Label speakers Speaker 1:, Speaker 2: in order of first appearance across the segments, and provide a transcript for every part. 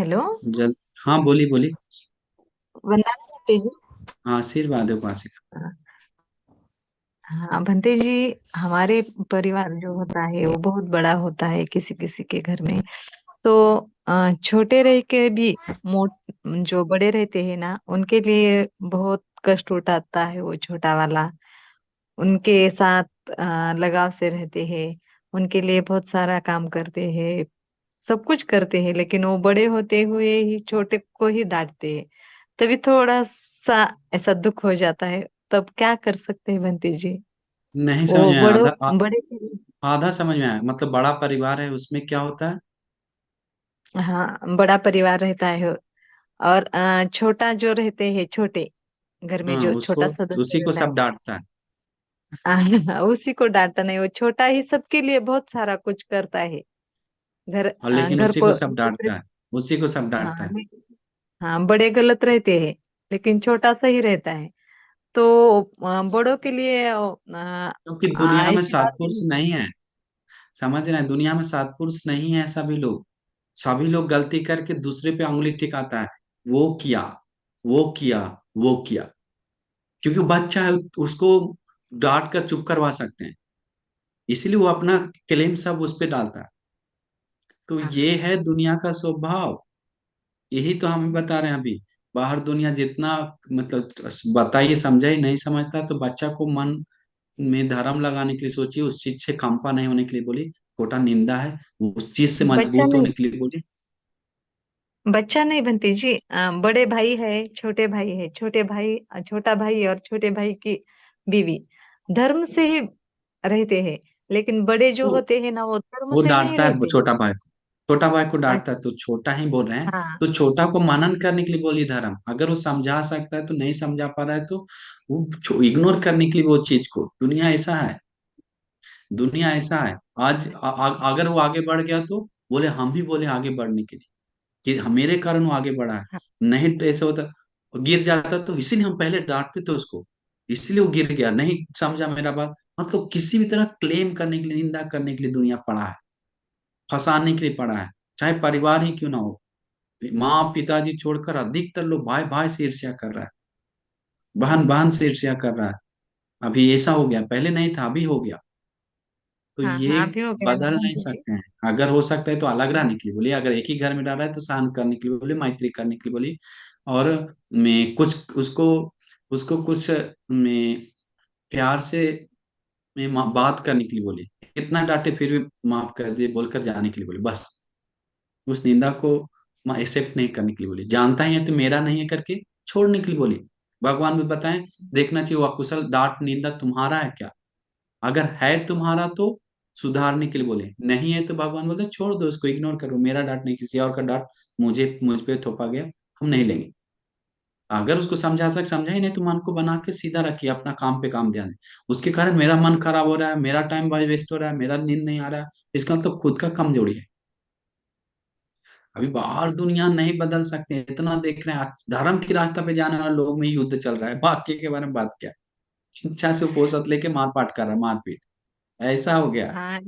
Speaker 1: Hello.
Speaker 2: जल हाँ, बोली बोली।
Speaker 1: वंदना भंते जी।
Speaker 2: हाँ, आशीर्वाद है उपासिका।
Speaker 1: हाँ भंते जी, हमारे परिवार जो होता है वो बहुत बड़ा होता है किसी किसी के घर में। तो छोटे रह के भी मोट जो बड़े रहते हैं ना उनके लिए बहुत कष्ट उठाता है वो छोटा वाला। उनके साथ लगाव से रहते हैं। उनके लिए बहुत सारा काम करते हैं। सब कुछ करते हैं, लेकिन वो बड़े होते हुए ही छोटे को ही डांटते हैं। तभी थोड़ा सा ऐसा दुख हो जाता है। तब क्या कर सकते हैं बंटी जी?
Speaker 2: नहीं समझ
Speaker 1: वो
Speaker 2: में आया।
Speaker 1: बड़ों बड़े
Speaker 2: आधा समझ में आया, मतलब बड़ा परिवार है उसमें क्या होता है।
Speaker 1: हाँ, बड़ा परिवार रहता है। और छोटा जो रहते हैं, छोटे घर में
Speaker 2: हाँ,
Speaker 1: जो
Speaker 2: उसको
Speaker 1: छोटा सदस्य
Speaker 2: उसी को
Speaker 1: रहता
Speaker 2: सब डांटता है।
Speaker 1: है उसी को डांटता नहीं, वो छोटा ही सबके लिए बहुत सारा कुछ करता है। घर
Speaker 2: और लेकिन
Speaker 1: घर
Speaker 2: उसी को
Speaker 1: को
Speaker 2: सब डांटता है। उसी को सब डांटता
Speaker 1: हाँ
Speaker 2: है।
Speaker 1: हाँ, बड़े गलत रहते हैं लेकिन छोटा सही रहता है। तो बड़ों के लिए
Speaker 2: क्योंकि दुनिया में
Speaker 1: ऐसी बात
Speaker 2: सत्पुरुष
Speaker 1: नहीं।
Speaker 2: नहीं है। समझ रहे हैं, दुनिया में सत्पुरुष नहीं है। सभी लोग गलती करके दूसरे पे उंगली टिकाता है। वो किया, वो किया, वो किया। क्योंकि वो बच्चा है, उसको डांट कर चुप करवा सकते हैं। इसीलिए वो अपना क्लेम सब उस पे डालता है। तो
Speaker 1: हाँ
Speaker 2: ये है दुनिया का स्वभाव। यही तो हमें बता रहे हैं अभी। बाहर दुनिया जितना, मतलब बताइए, समझा ही नहीं समझता तो बच्चा को मन में धर्म लगाने के लिए सोचिए, उस चीज से कंपा नहीं होने के लिए बोली, खोटा निंदा है, उस चीज से
Speaker 1: बच्चा
Speaker 2: मजबूत
Speaker 1: नहीं,
Speaker 2: होने के लिए बोली।
Speaker 1: बच्चा नहीं बनती जी। बड़े भाई है, छोटे भाई है, छोटे भाई छोटा भाई और छोटे भाई की बीवी धर्म से ही रहते हैं। लेकिन बड़े जो
Speaker 2: तो
Speaker 1: होते हैं ना वो धर्म
Speaker 2: वो
Speaker 1: से नहीं
Speaker 2: डांटता है
Speaker 1: रहते हैं।
Speaker 2: छोटा भाई को। छोटा भाई को
Speaker 1: हाँ
Speaker 2: डांटता है तो छोटा ही बोल रहे हैं।
Speaker 1: हाँ
Speaker 2: तो छोटा को मनन करने के लिए बोली धर्म। अगर वो समझा सकता है तो नहीं समझा पा रहा है तो वो इग्नोर करने के लिए वो चीज को। दुनिया ऐसा है। दुनिया ऐसा है। आज अगर वो आगे बढ़ गया तो बोले, हम ही बोले आगे बढ़ने के लिए कि मेरे कारण वो आगे बढ़ा है।
Speaker 1: हाँ
Speaker 2: नहीं तो ऐसा होता, वो गिर जाता तो इसीलिए हम पहले डांटते थे उसको। इसलिए वो गिर गया, नहीं समझा मेरा बात। मतलब किसी भी तरह क्लेम करने के लिए, निंदा करने के लिए दुनिया पड़ा है। फंसाने के लिए पड़ा है। चाहे परिवार ही क्यों ना हो। माँ पिताजी छोड़कर अधिकतर लोग भाई भाई से ईर्ष्या कर रहा है। बहन बहन से ईर्ष्या कर रहा है। अभी ऐसा हो गया, पहले नहीं था, अभी हो गया। तो
Speaker 1: हाँ
Speaker 2: ये
Speaker 1: हाँ, अभी हो गया
Speaker 2: बदल नहीं
Speaker 1: बंटी जी।
Speaker 2: सकते हैं। अगर हो सकता है तो अलग रहने के लिए बोलिए, अगर एक ही घर में रह रहा है तो सहन करने के लिए बोले, मैत्री करने के लिए बोलिए। और मैं कुछ उसको उसको कुछ मैं प्यार से मैं बात करने के लिए बोली। कितना डांटे फिर भी माफ कर दिए बोलकर जाने के लिए बोले, बस। उस निंदा को एक्सेप्ट नहीं करने के लिए बोली, जानता ही है तो मेरा नहीं है करके छोड़ने के लिए बोली। भगवान भी बताएं, देखना चाहिए वो अकुशल डांट निंदा तुम्हारा है क्या। अगर है तुम्हारा तो सुधारने के लिए बोले, नहीं है तो भगवान बोलते छोड़ दो उसको, इग्नोर करो। मेरा डांट नहीं, किसी और का डांट मुझ पे थोपा गया, हम नहीं लेंगे। अगर उसको समझा सक समझा ही नहीं तो मन को बना के सीधा रखिए, अपना काम पे काम ध्यान दें। उसके कारण मेरा मन खराब हो रहा है, मेरा टाइम वेस्ट हो रहा है, मेरा नींद नहीं आ रहा है, इसका तो खुद का कमजोरी है। अभी बाहर दुनिया नहीं बदल सकते, इतना देख रहे हैं। आज धर्म की रास्ता पे जाने वाले लोग में ही युद्ध चल रहा है, बाकी के बारे में बात क्या। इच्छा से उपोषित लेके मारपाट कर रहा है, मारपीट। ऐसा हो गया।
Speaker 1: हाँ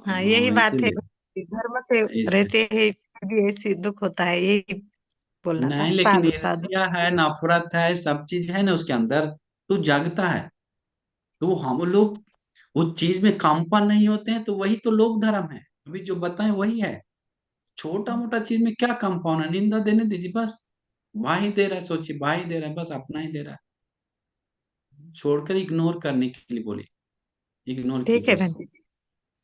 Speaker 1: हाँ, यही बात है।
Speaker 2: इसीलिए
Speaker 1: धर्म से
Speaker 2: इस
Speaker 1: रहते हैं फिर भी ऐसी दुख होता है, यही बोलना था।
Speaker 2: नहीं, लेकिन
Speaker 1: साधु साधु।
Speaker 2: ईर्ष्या है, नफरत है, सब चीज है ना उसके अंदर, तो जगता है। तो हम लोग उस चीज में कंपन नहीं होते हैं, तो वही तो लोक धर्म है। अभी जो बताएं वही है। छोटा मोटा चीज में क्या कंपाउंड है, निंदा देने दीजिए बस। भाई दे रहा है, सोचिए भाई दे रहा है, बस अपना ही दे रहा है। छोड़कर इग्नोर करने के लिए बोले, इग्नोर
Speaker 1: ठीक
Speaker 2: कीजिए
Speaker 1: है
Speaker 2: उसको।
Speaker 1: बंटी जी।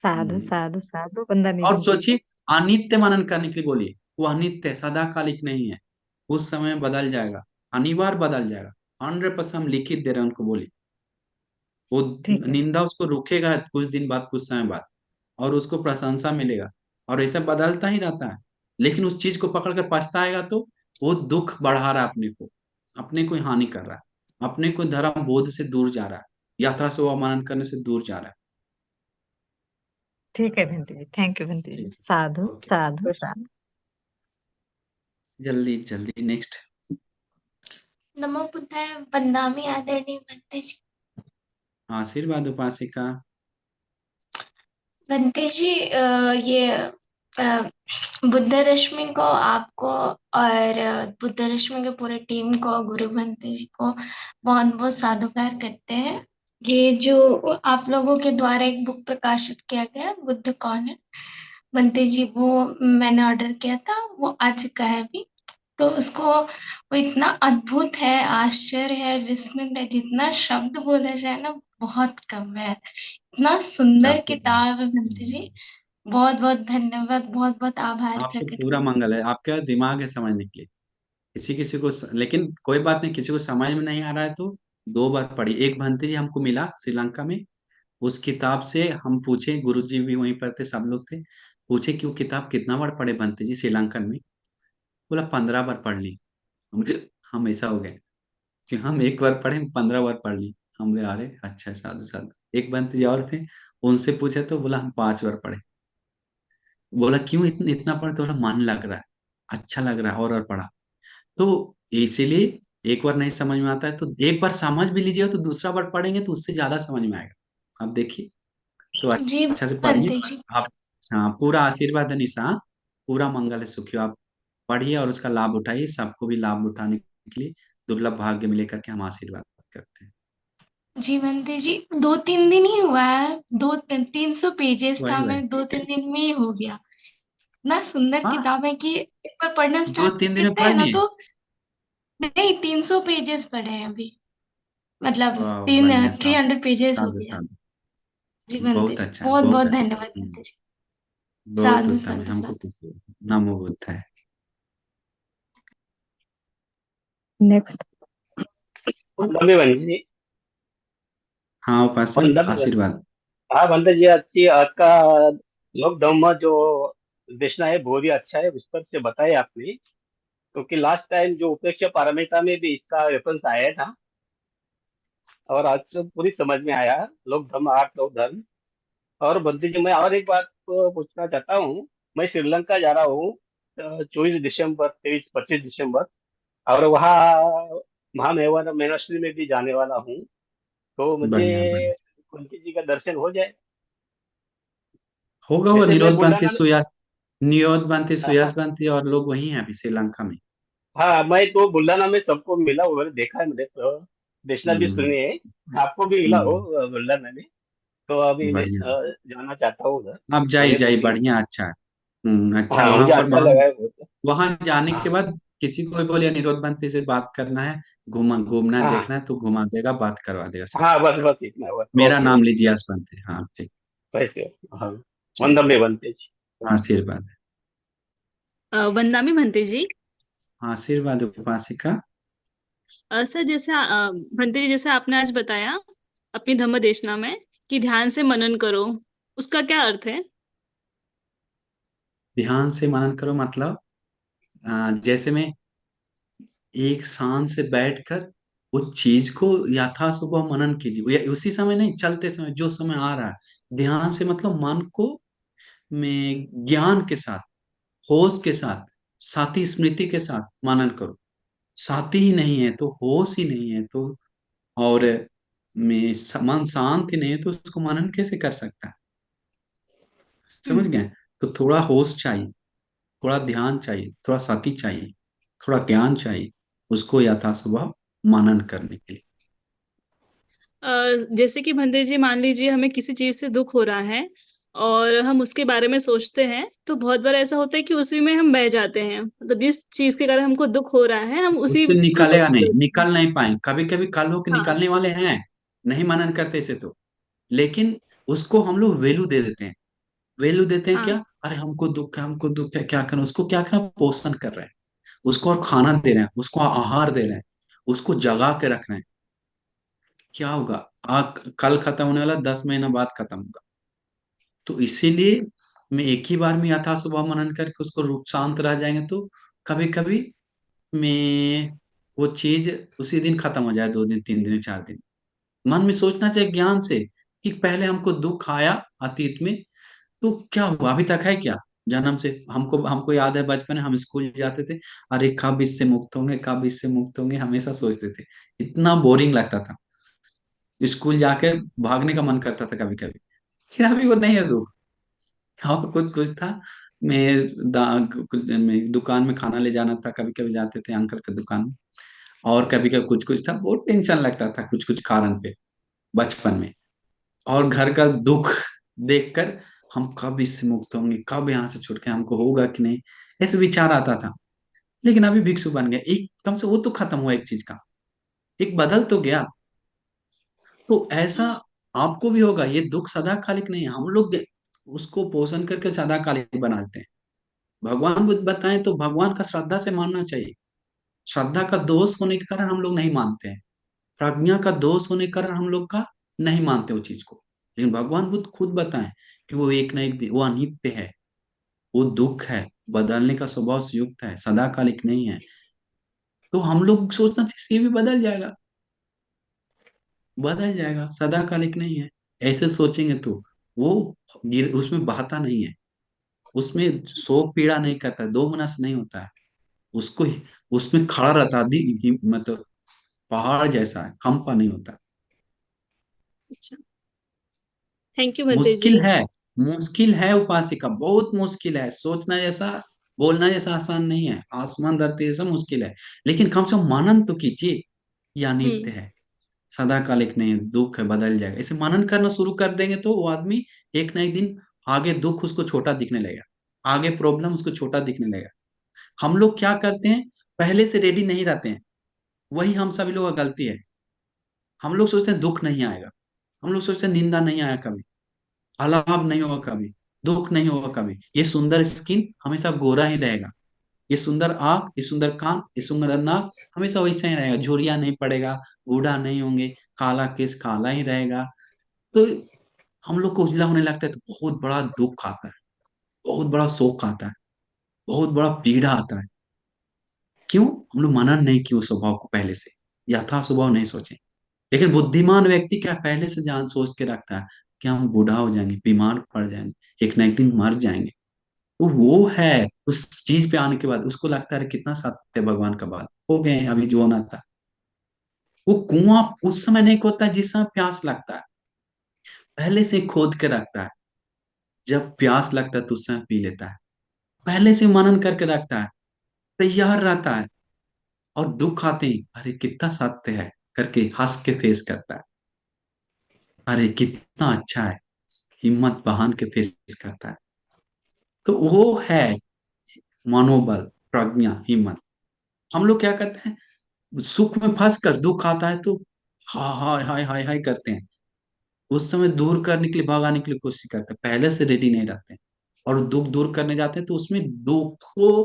Speaker 1: साधु
Speaker 2: हम्म।
Speaker 1: साधु साधु, वंदनी
Speaker 2: और
Speaker 1: बंटी जी।
Speaker 2: सोचिए, अनित्य मनन करने के लिए बोलिए। वो अनित्य है, सदाकालिक नहीं है। उस समय बदल जाएगा, अनिवार्य बदल जाएगा। 100% हम लिखित दे रहे हैं उनको, बोलिए। वो
Speaker 1: ठीक है।
Speaker 2: निंदा उसको रुकेगा कुछ दिन बाद, कुछ समय बाद, और उसको प्रशंसा मिलेगा। और ऐसा बदलता ही रहता है। लेकिन उस चीज को पकड़कर पछताएगा तो वो दुख बढ़ा रहा है अपने को, अपने को ही हानि कर रहा है, अपने को धर्म बोध से दूर जा रहा है, यथा से अवमानन करने से दूर जा रहा है।
Speaker 1: ठीक है बंटी जी, थैंक यू बंटी जी।
Speaker 2: ठीक
Speaker 1: साधु
Speaker 2: है, ओके।
Speaker 1: साधु साधु।
Speaker 2: जल्दी जल्दी नेक्स्ट।
Speaker 1: नमो बुद्धाय वंदामि आदरणीय भंते जी।
Speaker 2: आशीर्वाद उपासिका।
Speaker 1: भंते जी, ये
Speaker 3: अ, बुद्ध रश्मि को, आपको और बुद्ध रश्मि के पूरे टीम को, गुरु भंते जी को बहुत बहुत साधुकार करते हैं। ये जो आप लोगों के द्वारा एक बुक प्रकाशित किया गया, बुद्ध कौन है भंते जी, वो मैंने ऑर्डर किया था, वो आ चुका है अभी। तो उसको, वो इतना अद्भुत है, आश्चर्य है, विस्मय है, जितना शब्द बोला जाए ना बहुत कम है। इतना सुंदर
Speaker 2: आपको
Speaker 3: किताब है भंते जी। बहुत बहुत धन्यवाद, बहुत बहुत आभार
Speaker 2: आपको
Speaker 3: प्रकट
Speaker 2: पूरा
Speaker 3: करती
Speaker 2: मंगल है, आपका दिमाग है समझने के लिए। किसी किसी को लेकिन कोई बात नहीं, किसी को समझ में नहीं आ रहा है तो 2 बार पढ़ी। एक भंते जी हमको मिला श्रीलंका में, उस किताब से हम पूछे, गुरु जी भी वहीं पर थे, सब लोग थे, पूछे कि वो किताब कितना बार पढ़े भंते जी श्रीलंकन में। बोला 15 बार पढ़ ली। हम ऐसा हो गए कि हम एक बार पढ़े 15 बार पढ़ ली। हम बोले अरे अच्छा, साधु साधु। एक बंत जी और थे, उनसे पूछे तो बोला हम 5 बार पढ़े। बोला क्यों इतना इतना पढ़े, तो बोला मन लग रहा है, अच्छा लग रहा है, और पढ़ा। तो इसीलिए एक बार नहीं समझ में आता है तो एक बार समझ भी लीजिए, तो दूसरा बार पढ़ेंगे तो उससे ज्यादा समझ में आएगा। आप देखिए, तो
Speaker 3: जी
Speaker 2: अच्छा से पढ़िए।
Speaker 3: भंते जी।
Speaker 2: आप, हाँ, पूरा आशीर्वाद है निशा, पूरा मंगल है, सुखी हो। आप पढ़िए और उसका लाभ उठाइए, सबको भी लाभ उठाने के लिए दुर्लभ भाग्य में लेकर के हम आशीर्वाद करते हैं।
Speaker 3: जी भंते जी, 2-3 दिन ही हुआ है, 300 पेजेस था,
Speaker 2: वही वही।
Speaker 3: मैं 2-3 दिन में ही हो गया। इतना सुंदर
Speaker 2: हाँ,
Speaker 3: किताब है कि एक बार पढ़ना
Speaker 2: दो
Speaker 3: स्टार्ट
Speaker 2: तीन दिन में
Speaker 3: करते
Speaker 2: पढ़
Speaker 3: हैं ना
Speaker 2: लिए।
Speaker 3: तो, नहीं 300 पेजेस पढ़े हैं अभी, मतलब
Speaker 2: वाह,
Speaker 3: तीन
Speaker 2: बढ़िया,
Speaker 3: थ्री
Speaker 2: साधु
Speaker 3: हंड्रेड पेजेस हो
Speaker 2: साधु
Speaker 3: गया।
Speaker 2: साधु।
Speaker 3: जी भंते
Speaker 2: बहुत
Speaker 3: जी,
Speaker 2: अच्छा है,
Speaker 3: बहुत
Speaker 2: बहुत
Speaker 3: बहुत
Speaker 2: अच्छा।
Speaker 3: धन्यवाद भंते जी।
Speaker 2: बहुत
Speaker 3: साधु
Speaker 2: उत्तम है,
Speaker 3: साधु
Speaker 2: हमको
Speaker 3: साधु।
Speaker 2: खुशी है। नमो बुद्ध है।
Speaker 1: नेक्स्ट।
Speaker 4: वंदे बंदी।
Speaker 2: हाँ उपासक,
Speaker 4: वंदे बंदी।
Speaker 2: आशीर्वाद।
Speaker 4: हाँ वंदे जी, अच्छी आपका लोक धम्म जो देशना है बहुत ही अच्छा है, विस्तार से बताया आपने। क्योंकि लास्ट टाइम जो उपेक्षा पारमिता में भी इसका रेफरेंस आया था, और आज तो पूरी समझ में आया। लोक धर्म, 8 लोक धर्म। और बंदी जी, मैं और एक बात को पूछना चाहता हूँ। मैं श्रीलंका जा रहा हूँ 24 दिसंबर, 23-25 दिसंबर, और वहाँ महामेवन मोनास्ट्री में भी जाने वाला हूँ। तो मुझे
Speaker 2: बढ़िया बढ़िया।
Speaker 4: कुंती जी का दर्शन हो जाए।
Speaker 2: होगा, होगा।
Speaker 4: जैसे मैं
Speaker 2: निरोध बनते
Speaker 4: बुल्ढाना में,
Speaker 2: सुयास, निरोध बनते
Speaker 4: हाँ
Speaker 2: सुयास
Speaker 4: हाँ
Speaker 2: बनते, और लोग वही हैं अभी श्रीलंका में।
Speaker 4: हाँ, मैं तो बुल्ढाना में सबको मिला हूँ, मैंने देखा है, मैंने तो देशना भी
Speaker 2: हम्म।
Speaker 4: सुनी है। आपको भी मिला हो
Speaker 2: हम्म।
Speaker 4: बुल्ढाना में। तो अभी मैं
Speaker 2: बढ़िया।
Speaker 4: जाना चाहता हूँ उधर,
Speaker 2: आप जाइए
Speaker 4: मुझे
Speaker 2: जाइए,
Speaker 4: पूरी।
Speaker 2: बढ़िया, अच्छा है। अच्छा,
Speaker 4: हाँ,
Speaker 2: वहां
Speaker 4: मुझे
Speaker 2: पर
Speaker 4: अच्छा
Speaker 2: वहां
Speaker 4: लगा है बहुत।
Speaker 2: वहां जाने के
Speaker 4: हाँ
Speaker 2: बाद किसी को भी बोलिए निरोध बनते से बात करना है, घूमना है,
Speaker 4: हाँ
Speaker 2: देखना है, तो घुमा देगा, बात करवा देगा सब।
Speaker 4: हाँ, बस बस इतना बस,
Speaker 2: मेरा
Speaker 4: ओके
Speaker 2: नाम
Speaker 4: ओके।
Speaker 2: लीजिए, आस बनते, हाँ ठीक।
Speaker 4: वैसे, हाँ,
Speaker 2: ठीक
Speaker 4: वंदम
Speaker 2: है।
Speaker 4: में बनते जी।
Speaker 2: आशीर्वाद।
Speaker 5: वंदना में भंते जी।
Speaker 2: आशीर्वाद उपासिका।
Speaker 5: सर जैसे भंते जी, जैसे आपने आज बताया अपनी धम्म देशना में कि ध्यान से मनन करो, उसका क्या अर्थ है?
Speaker 2: ध्यान से मनन करो मतलब, जैसे मैं एक शांत से बैठकर उस चीज को यथा सुबह मनन कीजिए, या उसी समय नहीं, चलते समय, जो समय आ रहा है। ध्यान से मतलब मन को में ज्ञान के साथ, होश के साथ, साथी स्मृति के साथ मनन करो। साथी ही नहीं है तो, होश ही नहीं है तो, और मन शांत ही नहीं है तो उसको मनन कैसे कर सकता है। समझ
Speaker 5: हम्म।
Speaker 2: गए? तो थोड़ा होश चाहिए, थोड़ा ध्यान चाहिए, थोड़ा साथी चाहिए, थोड़ा ज्ञान चाहिए, उसको यथा सुबह मनन करने के लिए।
Speaker 5: जैसे कि भंते जी, मान लीजिए हमें किसी चीज से दुख हो रहा है और हम उसके बारे में सोचते हैं, तो बहुत बार ऐसा होता है कि उसी में हम बह जाते हैं, मतलब जिस चीज के कारण हमको दुख हो रहा है हम उसी
Speaker 2: उससे
Speaker 5: को
Speaker 2: निकलेगा
Speaker 5: सोचते
Speaker 2: नहीं,
Speaker 5: रहते हैं।
Speaker 2: निकल नहीं पाएंगे। कभी कभी कल हो के
Speaker 5: हाँ
Speaker 2: निकलने वाले हैं, नहीं मनन करते इसे तो, लेकिन उसको हम लोग वैल्यू दे देते हैं। वैल्यू देते हैं
Speaker 5: हाँ।
Speaker 2: क्या, अरे हमको दुख है, हमको दुख है, क्या करें, उसको क्या करें, पोषण कर रहे हैं, उसको और खाना दे रहे हैं, उसको आहार दे रहे हैं, उसको जगा के रख रहे हैं। क्या होगा, कल खत्म होने वाला, 10 महीना बाद खत्म होगा। तो इसीलिए मैं एक ही बार में यथा सुबह मनन करके उसको रूप शांत रह जाएंगे तो कभी कभी में वो चीज उसी दिन खत्म हो जाए, 2 दिन, 3 दिन, 4 दिन। मन में सोचना चाहिए ज्ञान से कि पहले हमको दुख आया अतीत में, तो क्या हुआ, अभी तक है क्या, जन्म से हमको हमको याद है बचपन में हम स्कूल जाते थे, अरे कब इससे मुक्त होंगे, कब इससे मुक्त होंगे, हमेशा सोचते थे। इतना बोरिंग लगता था, स्कूल जाके भागने का मन करता था कभी कभी। फिर अभी वो नहीं है दुख, और कुछ कुछ था, मैं दुकान में खाना ले जाना था, कभी कभी जाते थे अंकल के दुकान में। और कभी कभी कुछ कुछ था, बहुत टेंशन लगता था कुछ कुछ कारण पे बचपन में। और घर का दुख देखकर हम कब इससे मुक्त होंगे, कब यहाँ से छुट के हमको होगा कि नहीं, ऐसे विचार आता था। लेकिन अभी भिक्षु बन गया, एक कम से वो तो खत्म हुआ एक चीज का, एक बदल तो गया। तो ऐसा आपको भी होगा, ये दुख सदाकालिक नहीं है। हम लोग उसको पोषण करके सदाकालिक बना देते हैं। भगवान बुद्ध बताएं तो भगवान का श्रद्धा से मानना चाहिए। श्रद्धा का दोष होने के कारण हम लोग नहीं मानते हैं, प्रज्ञा का दोष होने के कारण हम लोग का नहीं मानते वो चीज को। लेकिन भगवान बुद्ध खुद बताएं कि वो एक न एक दिन वो अनित्य है, वो दुख है, बदलने का स्वभाव से युक्त है, सदाकालिक नहीं है। तो हम लोग सोचना चाहिए ये भी बदल जाएगा, बदल जाएगा, सदाकालिक नहीं है। ऐसे सोचेंगे तो वो गिर उसमें बहता नहीं है, उसमें शोक पीड़ा नहीं करता, दो मनस नहीं होता है। उसको उसमें खड़ा रहता मतलब पहाड़ जैसा है, कंपा नहीं होता।
Speaker 5: अच्छा, थैंक यू भंते जी।
Speaker 2: मुश्किल है, मुश्किल है उपासिका, बहुत मुश्किल है। सोचना जैसा, बोलना जैसा आसान नहीं है, आसमान धरती जैसा मुश्किल है। लेकिन कम से कम मनन तो कीजिए, यह नित्य
Speaker 5: हम्म।
Speaker 2: है, सदाकालिक नहीं है, दुख है, बदल जाएगा। इसे मनन करना शुरू कर देंगे तो वो आदमी एक ना एक दिन आगे दुख उसको छोटा दिखने लगेगा, आगे प्रॉब्लम उसको छोटा दिखने लगेगा। हम लोग क्या करते हैं, पहले से रेडी नहीं रहते हैं, वही हम सभी लोगों का गलती है। हम लोग सोचते हैं दुख नहीं आएगा, हम लोग सोचते हैं निंदा नहीं आया कभी, अलाभ नहीं होगा कभी, दुख नहीं होगा कभी, ये सुंदर स्किन हमेशा गोरा ही रहेगा, ये सुंदर आंख, ये सुंदर कान, ये सुंदर नाक हमेशा वैसा ही रहेगा, झुर्रियां नहीं पड़ेगा, बूढ़ा नहीं होंगे, काला केस काला ही रहेगा। तो हम लोग को उजला होने लगता है तो बहुत बड़ा दुख आता है, बहुत बड़ा शोक आता है, बहुत बड़ा पीड़ा आता है। क्यों? हम लोग मनन नहीं किए उस स्वभाव को पहले से, यथा स्वभाव नहीं सोचे। लेकिन बुद्धिमान व्यक्ति क्या पहले से जान सोच के रखता है कि हम बूढ़ा हो जाएंगे, बीमार पड़ जाएंगे, एक ना एक दिन मर जाएंगे। तो वो है उस चीज पे आने के बाद उसको लगता है कितना सत्य है भगवान का बात, हो गए अभी जो होना था। वो कुआं उस समय नहीं खोदता है जिस समय प्यास लगता है, पहले से खोद के रखता है। जब प्यास लगता है तो उस समय पी लेता है, पहले से मनन करके रखता है, तैयार रहता है। और दुख आते ही अरे कितना सत्य है करके हंस के फेस करता है, अरे कितना अच्छा है, हिम्मत बहान के फेस करता है। तो वो है मनोबल, प्रज्ञा, हिम्मत। हम लोग क्या करते हैं, सुख में फंस कर दुख आता है तो हाय हाय हाय हाय हाय करते हैं, उस समय दूर करने के लिए, भगाने के लिए कोशिश करते हैं, पहले से रेडी नहीं रहते हैं। और दुख दूर करने जाते हैं तो उसमें दुख को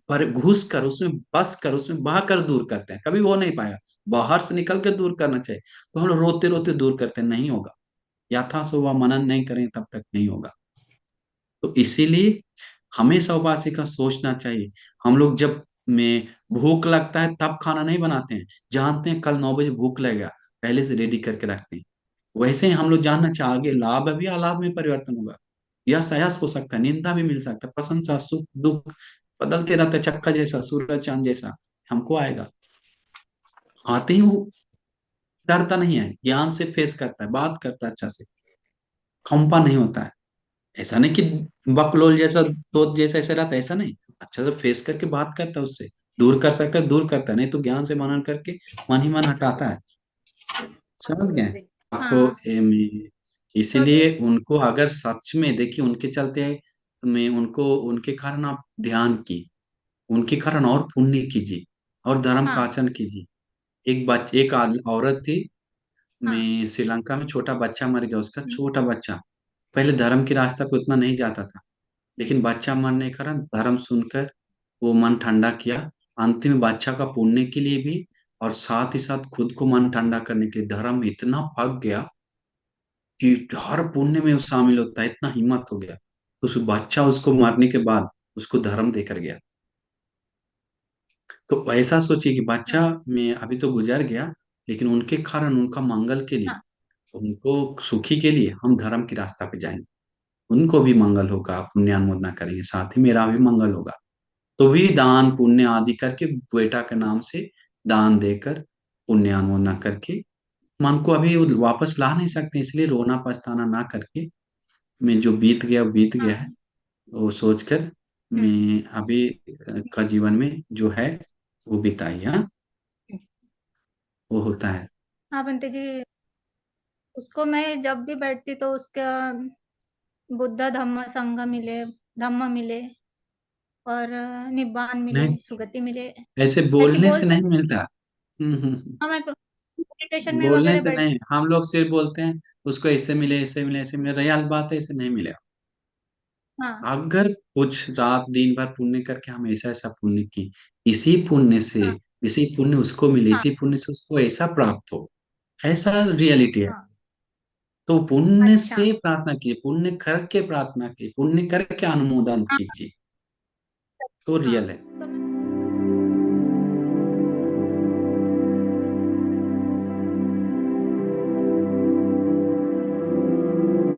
Speaker 2: पर घुस कर, उसमें बस कर, उसमें बहा कर दूर करते हैं, कभी वो नहीं पाएगा। बाहर से निकल कर दूर करना चाहिए, तो हम लोग रोते रोते दूर करते हैं, नहीं होगा। यथा सोवा मनन नहीं करें तब तक नहीं होगा। तो इसीलिए हमेशा उपासिका सोचना चाहिए। हम लोग जब में भूख लगता है तब खाना नहीं बनाते हैं, जानते हैं कल 9 बजे भूख लगेगा, पहले से रेडी करके रखते हैं। वैसे ही हम लोग जानना चाहिए आगे लाभ भी अलाभ में परिवर्तन होगा, यह सयास हो सकता है, निंदा भी मिल सकता है, प्रशंसा, सुख दुख बदलते रहता है, चक्का जैसा, सूरज चांद जैसा हमको आएगा। आते ही वो डरता नहीं है, ज्ञान से फेस करता है, बात करता है अच्छा से, खंपा नहीं होता है। ऐसा नहीं कि बकलोल जैसा, तोत जैसा ऐसा रहता है, ऐसा नहीं, अच्छा से फेस करके बात करता है उससे, दूर कर सकता है दूर करता है, नहीं तो ज्ञान से मनन करके मन ही मन हटाता है। समझ गए आपको?
Speaker 3: हाँ।
Speaker 2: इसीलिए उनको अगर सच में देखिए, उनके चलते में उनको, उनके कारण आप ध्यान की, उनके कारण और पुण्य कीजिए और धर्म का
Speaker 3: हाँ।
Speaker 2: आचरण कीजिए। एक औरत थी,
Speaker 3: हाँ।
Speaker 2: में श्रीलंका में छोटा बच्चा मर गया, उसका छोटा बच्चा। पहले धर्म के रास्ता पे उतना नहीं जाता था, लेकिन बच्चा मरने के कारण धर्म सुनकर वो मन ठंडा किया। अंतिम में बच्चा का पुण्य के लिए भी और साथ ही साथ खुद को मन ठंडा करने के लिए धर्म में इतना पक गया कि हर पुण्य में वो शामिल होता है, इतना हिम्मत हो गया। तो उस बच्चा उसको मारने के बाद उसको धर्म देकर गया। तो ऐसा सोचिए कि बच्चा
Speaker 3: हाँ।
Speaker 2: में अभी तो गुजर गया, लेकिन उनके कारण, उनका मंगल के लिए,
Speaker 3: हाँ।
Speaker 2: उनको सुखी के लिए हम धर्म के रास्ता पे जाएंगे, उनको भी मंगल होगा, पुण्यानुमोदना करेंगे, साथ ही मेरा भी मंगल होगा। तो भी दान पुण्य आदि करके बेटा के नाम से दान देकर पुण्यानुमोदना करके मन को अभी वापस ला नहीं सकते, इसलिए रोना पछताना ना करके, में जो बीत गया वो बीत गया है।
Speaker 3: हाँ।
Speaker 2: वो सोचकर
Speaker 3: हम्म।
Speaker 2: मैं अभी का जीवन में जो है वो बिताई। हाँ, वो होता है।
Speaker 6: हाँ बंटी जी, उसको मैं जब भी बैठती तो उसका बुद्ध धम्म संघ मिले, धम्म मिले और निब्बान मिले,
Speaker 2: नहीं,
Speaker 6: सुगति मिले,
Speaker 2: ऐसे
Speaker 6: ऐसे
Speaker 2: बोलने
Speaker 6: बोल
Speaker 2: से नहीं
Speaker 6: सकते।
Speaker 2: मिलता।
Speaker 6: हाँ मैं मेडिटेशन में
Speaker 2: बोलने
Speaker 6: वगैरह
Speaker 2: से
Speaker 6: बैठ।
Speaker 2: नहीं, हम लोग सिर्फ बोलते हैं उसको ऐसे मिले, ऐसे मिले, ऐसे मिले। रियल बात है, ऐसे नहीं मिले।
Speaker 6: हाँ
Speaker 2: अगर कुछ रात दिन भर पुण्य करके हम ऐसा ऐसा पुण्य की, इसी पुण्य से,
Speaker 6: हाँ
Speaker 2: इसी पुण्य उसको मिले,
Speaker 6: हाँ
Speaker 2: इसी पुण्य से उसको ऐसा प्राप्त हो, ऐसा रियलिटी है।
Speaker 6: हाँ।
Speaker 2: तो पुण्य
Speaker 6: अच्छा।
Speaker 2: से प्रार्थना कीजिए, पुण्य करके प्रार्थना कीजिए, पुण्य करके अनुमोदन
Speaker 6: हाँ
Speaker 2: कीजिए, तो
Speaker 6: हाँ।
Speaker 2: रियल है।
Speaker 6: तो मैं